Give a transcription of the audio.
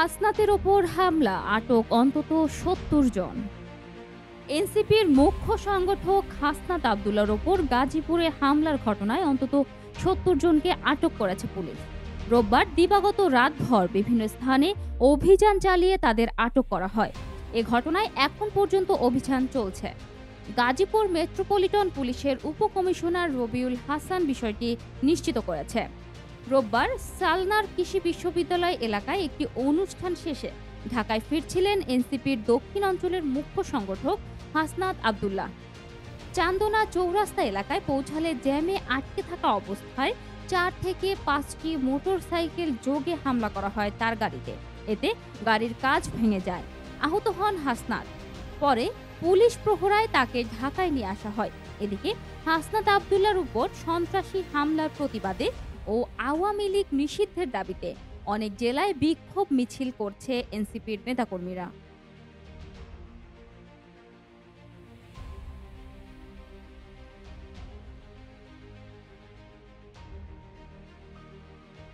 হাসনাতের ওপর হামলা, আটক অন্তত ৭০ জন। এনসিপির মুখ্য সংগঠক হাসনাত আবদুল্লার ওপর গাজীপুরে হামলার ঘটনায় অন্তত ৭০ জনকে আটক করেছে পুলিশ। রোববার দিবাগত রাতভর বিভিন্ন স্থানে অভিযান চালিয়ে তাদের আটক করা হয়। এ ঘটনায় এখন পর্যন্ত অভিযান চলছে। গাজীপুর মেট্রোপলিটন পুলিশের উপকমিশনার রবিউল হাসান বিষয়টি নিশ্চিত করেছে। রোববার সালনার কৃষি বিশ্ববিদ্যালয় এলাকায় একটি অনুষ্ঠান শেষে ঢাকায় ফিরছিলেন এনসিপির দক্ষিণ অঞ্চলের মুখ্য সংগঠক হাসনাত আবদুল্লাহ। চান্দনা চৌরাস্তা এলাকায় পৌঁছালে জ্যামে আটকে থাকা অবস্থায় ৪ থেকে ৫টি মোটরসাইকেল যোগে হামলা করা হয় তার গাড়িতে। এতে গাড়ির কাঁচ ভেঙে যায়। আহত হন হাসনাত। পরে পুলিশ প্রহরায় তাকে ঢাকায় নিয়ে আসা হয়। এদিকে হাসনাত আবদুল্লার উপর সন্ত্রাসী হামলার প্রতিবাদে ও আওয়ামী লীগ নিষিদ্ধের দাবিতে অনেক জেলায় বিক্ষোভ মিছিল করছে এনসিপির নেতাকর্মীরা।